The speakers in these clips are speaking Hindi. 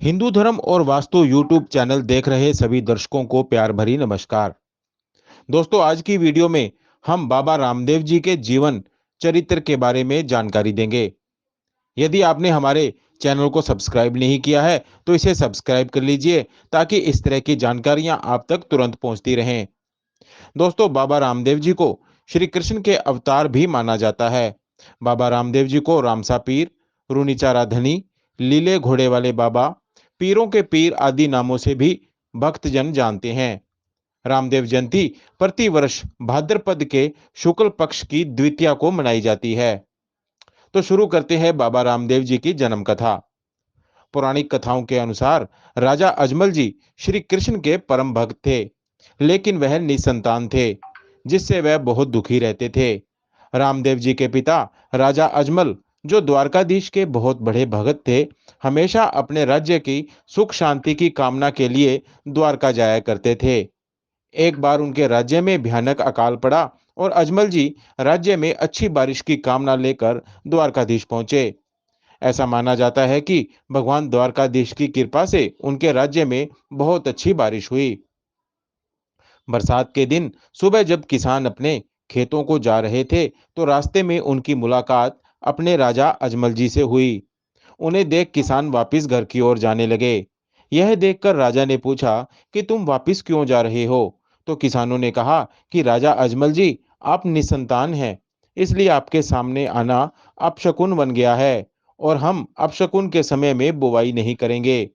हिंदू धर्म और वास्तु यूट्यूब चैनल देख रहे सभी दर्शकों को प्यार भरी नमस्कार। दोस्तों, आज की वीडियो में हम बाबा रामदेव जी के जीवन चरित्र के बारे में जानकारी देंगे। यदि आपने हमारे चैनल को सब्सक्राइब नहीं किया है तो इसे सब्सक्राइब कर लीजिए ताकि इस तरह की जानकारियां आप तक तुरंत पहुंचती रहें। दोस्तों, बाबा रामदेव जी को श्री कृष्ण के अवतार भी माना जाता है। बाबा रामदेव जी को रामसा पीर, रूनीचा राधनी, लीले घोड़े वाले बाबा, पीरों के पीर आदि नामों से भी भक्तजन जानते हैं। रामदेव जयंती प्रति वर्ष भाद्रपद के शुक्ल पक्ष की द्वितीया को मनाई जाती है। तो शुरू करते हैं बाबा रामदेव जी की जन्म कथा। पौराणिक कथाओं के अनुसार राजा अजमल जी श्री कृष्ण के परम भक्त थे, लेकिन वह निसंतान थे, जिससे वह बहुत दुखी रहते थे। रामदेव जी के पिता राजा अजमल, जो द्वारकाधीश के बहुत बड़े भगत थे, हमेशा अपने राज्य की सुख शांति की कामना के लिए द्वारका जाया करते थे। एक बार उनके राज्य में भयानक अकाल पड़ा और अजमल जी राज्य में अच्छी बारिश की कामना लेकर द्वारकाधीश पहुंचे। ऐसा माना जाता है कि भगवान द्वारकाधीश की कृपा से उनके राज्य में बहुत अच्छी बारिश हुई। बरसात के दिन सुबह जब किसान अपने खेतों को जा रहे थे तो रास्ते में उनकी मुलाकात अपने राजा अजमल जी से हुई। उन्हें देख किसान वापिस घर की ओर जाने लगे। यह देखकर राजा ने पूछा कि तुम वापिस क्यों जा रहे हो? तो किसानों ने कहा कि राजा अजमल जी, आप निसंतान हैं, इसलिए आपके सामने आना अपशकुन बन गया है और हम अपशकुन के समय में बुवाई नहीं करेंगे।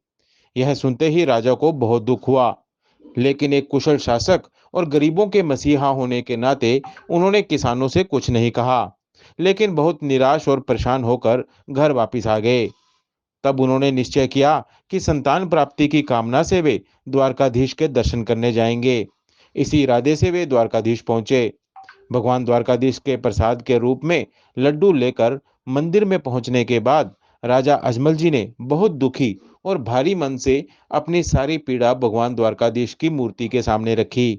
यह सुनते ही राजा को बहुत दुख हुआ, लेकिन एक कुशल शासक और गरीबों के मसीहा होने के नाते उन्होंने किसानों से कुछ नहीं कहा, लेकिन बहुत निराश और परेशान होकर घर वापिस आ गए। तब उन्होंने निश्चय किया कि संतान प्राप्ति की कामना से वे द्वारकाधीश के दर्शन करने जाएंगे। इसी इरादे से वे द्वारकाधीश पहुंचे। भगवान द्वारकाधीश के प्रसाद के रूप में लड्डू लेकर मंदिर में पहुंचने के बाद राजा अजमल जी ने बहुत दुखी और भारी मन से अपनी सारी पीड़ा भगवान द्वारकाधीश की मूर्ति के सामने रखी।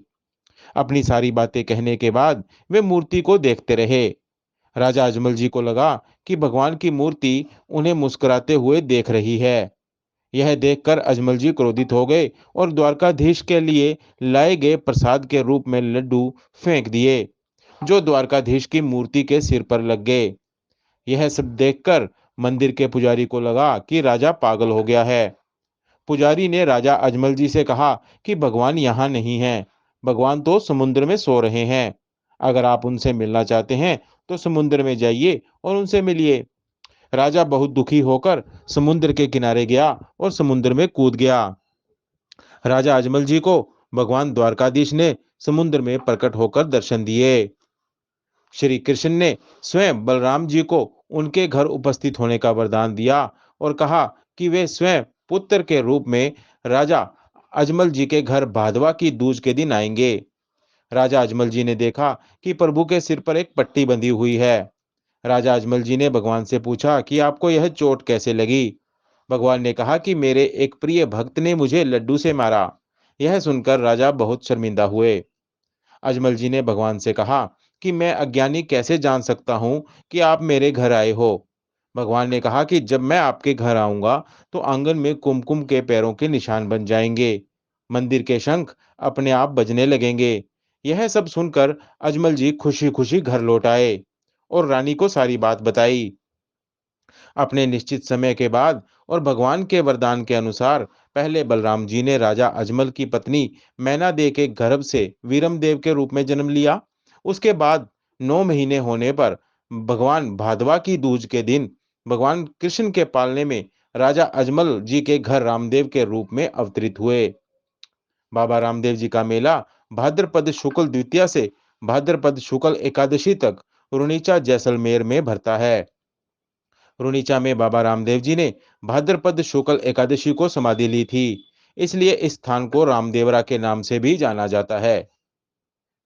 अपनी सारी बातें कहने के बाद वे मूर्ति को देखते रहे। राजा अजमल जी को लगा कि भगवान की मूर्ति उन्हें मुस्कुराते हुए देख रही है। यह देखकर अजमल जी क्रोधित हो गए और द्वारकाधीश के लिए लाए गए प्रसाद के रूप में लड्डू फेंक दिए, जो द्वारकाधीश की मूर्ति के सिर पर लग गए। यह सब देखकर मंदिर के पुजारी को लगा कि राजा पागल हो गया है। पुजारी ने राजा अजमल जी से कहा कि भगवान यहाँ नहीं हैं, भगवान तो समुद्र में सो रहे हैं। अगर आप उनसे मिलना चाहते हैं तो समुद्र में जाइए और उनसे मिलिए। राजा बहुत दुखी होकर समुद्र के किनारे गया और समुद्र में कूद गया। राजा अजमल जी को भगवान द्वारकाधीश ने समुद्र में प्रकट होकर दर्शन दिए। श्री कृष्ण ने स्वयं बलराम जी को उनके घर उपस्थित होने का वरदान दिया और कहा कि वे स्वयं पुत्र के रूप में राजा अजमल जी के घर भादवा की दूज के दिन आएंगे। राजा अजमल जी ने देखा कि प्रभु के सिर पर एक पट्टी बंधी हुई है। राजा अजमल जी ने भगवान से पूछा कि आपको यह चोट कैसे लगी? भगवान ने कहा कि मेरे एक प्रिय भक्त ने मुझे लड्डू से मारा। यह सुनकर राजा बहुत शर्मिंदा हुए। अजमल जी ने भगवान से कहा कि मैं अज्ञानी कैसे जान सकता हूँ कि आप मेरे घर आए हो? भगवान ने कहा कि जब मैं आपके घर आऊंगा तो आंगन में कुमकुम के पैरों के निशान बन जाएंगे। मंदिर के शंख अपने आप बजने लगेंगे। यह सब सुनकर अजमल जी खुशी खुशी घर लौट आए और रानी को सारी बात बताई। अपने निश्चित समय के बाद और भगवान के वरदान के अनुसार पहले बलराम जी ने राजा अजमल की पत्नी मैना दे के गर्भ से वीरमदेव के रूप में जन्म लिया। उसके बाद 9 महीने होने पर भगवान भादवा की दूज के दिन भगवान कृष्ण के पालने में राजा अजमल जी के घर रामदेव के रूप में अवतरित हुए। बाबा रामदेव जी का मेला भाद्रपद शुक्ल द्वितीया से भाद्रपद शुक्ल एकादशी तक रुणीचा जैसलमेर में भरता है। रुनीचा में बाबा रामदेव जी ने भाद्रपद शुक्ल एकादशी को समाधि ली थी, इसलिए इस स्थान को रामदेवरा के नाम से भी जाना जाता है।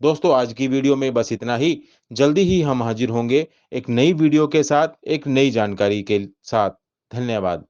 दोस्तों, आज की वीडियो में बस इतना ही। जल्दी ही हम हाजिर होंगे एक नई वीडियो के साथ, एक नई जानकारी के साथ। धन्यवाद।